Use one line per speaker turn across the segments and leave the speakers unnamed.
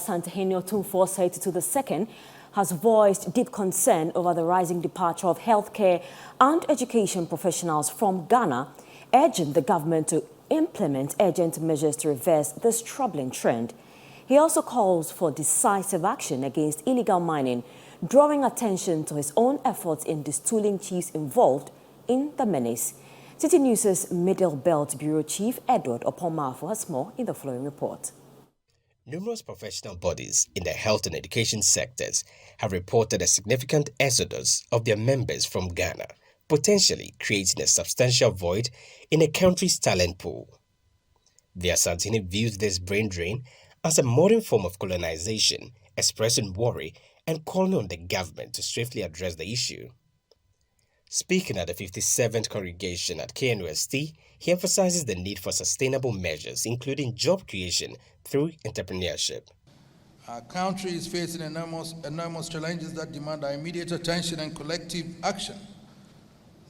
Santehene Otumfuo II has voiced deep concern over the rising departure of healthcare and education professionals from Ghana, urging the government to implement urgent measures to reverse this troubling trend. He also calls for decisive action against illegal mining, drawing attention to his own efforts in destooling chiefs involved in the menace. Citi News's Middle Belt Bureau Chief Edward Opomafu has more in the following report.
Numerous professional bodies in the health and education sectors have reported a significant exodus of their members from Ghana, potentially creating a substantial void in the country's talent pool. The Asantehene views this brain drain as a modern form of colonization, expressing worry and calling on the government to swiftly address the issue. Speaking at the 57th congregation at KNUST, he emphasizes the need for sustainable measures, including job creation through entrepreneurship.
Our country is facing enormous challenges that demand our immediate attention and collective action,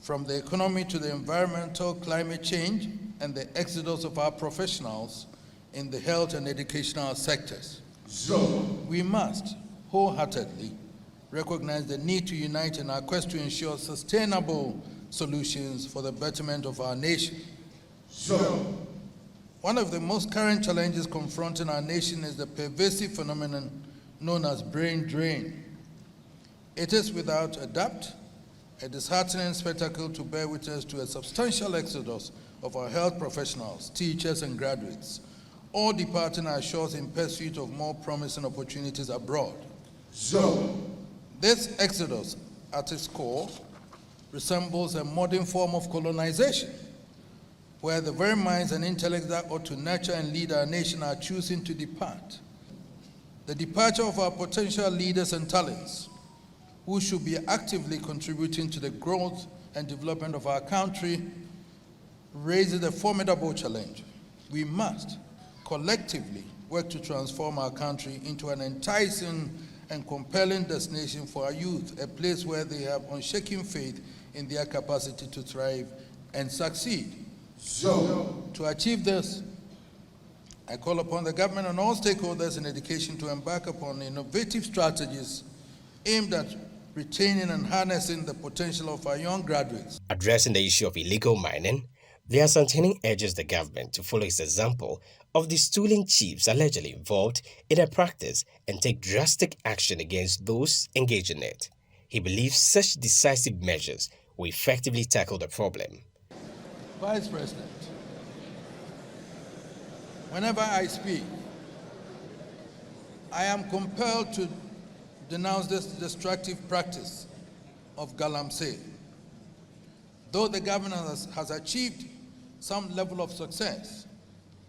from the economy to the environmental, climate change, and the exodus of our professionals in the health and educational sectors. So, we must wholeheartedly recognize the need to unite in our quest to ensure sustainable solutions for the betterment of our nation. So, one of the most current challenges confronting our nation is the pervasive phenomenon known as brain drain. It is without a doubt a disheartening spectacle to bear witness to a substantial exodus of our health professionals, teachers, and graduates, all departing our shores in pursuit of more promising opportunities abroad. So, this exodus, at its core, resembles a modern form of colonization, where the very minds and intellects that ought to nurture and lead our nation are choosing to depart. The departure of our potential leaders and talents, who should be actively contributing to the growth and development of our country, raises a formidable challenge. We must collectively work to transform our country into an enticing and compelling destination for our youth, a place where they have unshaken faith in their capacity to thrive and succeed. So, to achieve this, I call upon the government and all stakeholders in education to embark upon innovative strategies aimed at retaining and harnessing the potential of our young graduates.
Addressing the issue of illegal mining, the Asantehene urges the government to follow its example of the stooling chiefs allegedly involved in the practice and take drastic action against those engaged in it. He believes such decisive measures will effectively tackle the problem.
Vice President, whenever I speak, I am compelled to denounce this destructive practice of galamsey. Though the government has achieved some level of success,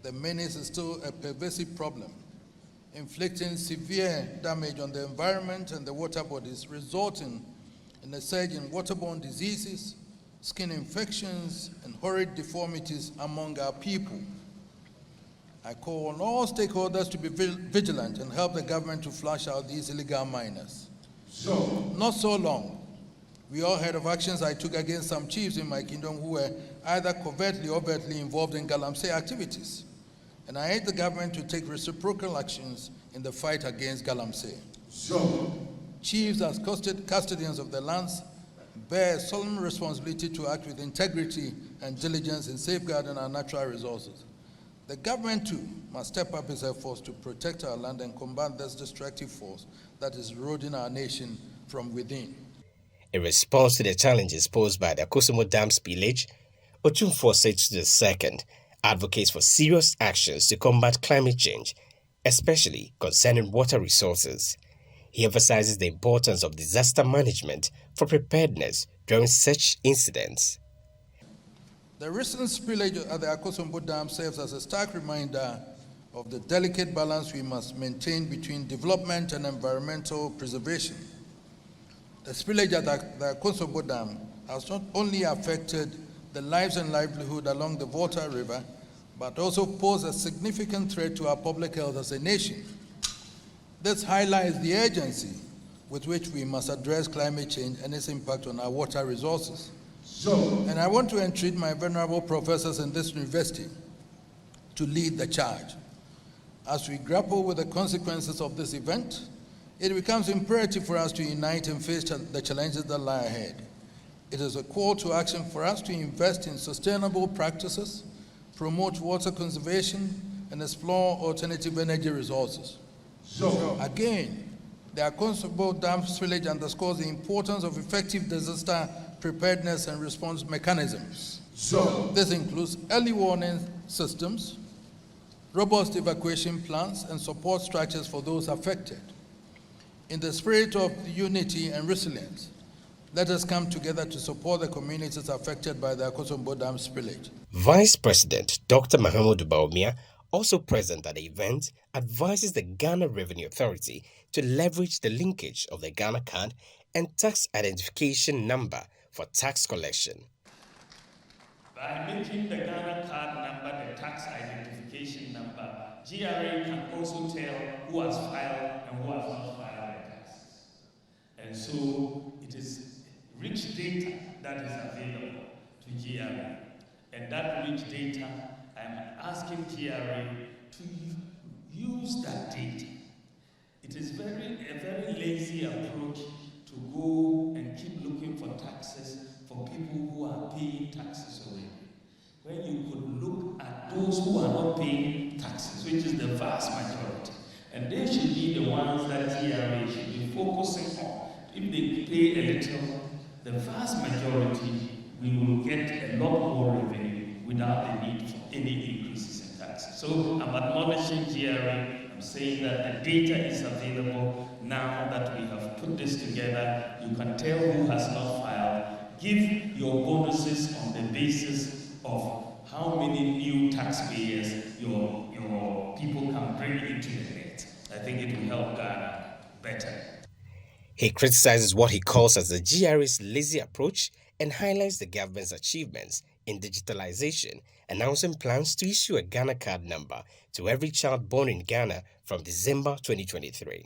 the menace is still a pervasive problem, inflicting severe damage on the environment and the water bodies, resulting in a surge in waterborne diseases, skin infections, and horrid deformities among our people. I call on all stakeholders to be vigilant and help the government to flush out these illegal miners. So, not so long, we all heard of actions I took against some chiefs in my kingdom who were either covertly or overtly involved in galamsey activities. And I urge the government to take reciprocal actions in the fight against galamsey. So, chiefs as custodians of the lands bear a solemn responsibility to act with integrity and diligence in safeguarding our natural resources. The government, too, must step up its efforts to protect our land and combat this destructive force that is eroding our nation from within.
In response to the challenges posed by the Akosombo Dam spillage, Otumfuo II advocates for serious actions to combat climate change, especially concerning water resources. He emphasizes the importance of disaster management for preparedness during such incidents.
The recent spillage at the Akosombo Dam serves as a stark reminder of the delicate balance we must maintain between development and environmental preservation. The spillage at the Akosombo Dam has not only affected the lives and livelihood along the Volta River, but also posed a significant threat to our public health as a nation. This highlights the urgency with which we must address climate change and its impact on our water resources. And I want to entreat my venerable professors in this university to lead the charge. As we grapple with the consequences of this event, it becomes imperative for us to unite and face the challenges that lie ahead. It is a call to action for us to invest in sustainable practices, promote water conservation, and explore alternative energy resources. So, again, the Akosombo Dam spillage underscores the importance of effective disaster preparedness and response mechanisms. So, this includes early warning systems, robust evacuation plans, and support structures for those affected. In the spirit of unity and resilience, let us come together to support the communities affected by the Akosombo Dam spillage.
Vice President Dr. Mahamudu Bawumia, also present at the event, advises the Ghana Revenue Authority to leverage the linkage of the Ghana card and tax identification number for tax collection.
By making the Ghana card number the tax identification number, GRA can also tell who has filed and who has not filed their taxes. And so it is rich data that is available to GRA. And that rich data, I'm asking GRA to use that data. It is a very lazy approach to go and keep looking for taxes for people who are paying taxes already, when you could look at those who are not paying taxes, which is the vast majority. And they should be the ones that GRA should be focusing on. If they pay a little, the vast majority, we will get a lot more revenue without the need for any increases in taxes. So I'm admonishing GRA. I'm saying that the data is available now that we have put this together. You can tell who has not filed. Give your bonuses on the basis of how many new taxpayers your people can bring into the net. I think it will help Ghana better.
He criticizes what he calls as the GRA's lazy approach and highlights the government's achievements in digitalization, announcing plans to issue a Ghana card number to every child born in Ghana from December 2023.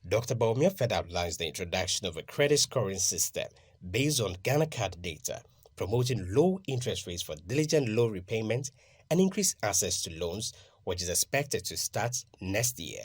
Dr. Bawumia further outlines the introduction of a credit scoring system based on Ghana card data, promoting low interest rates for diligent loan repayment and increased access to loans, which is expected to start next year.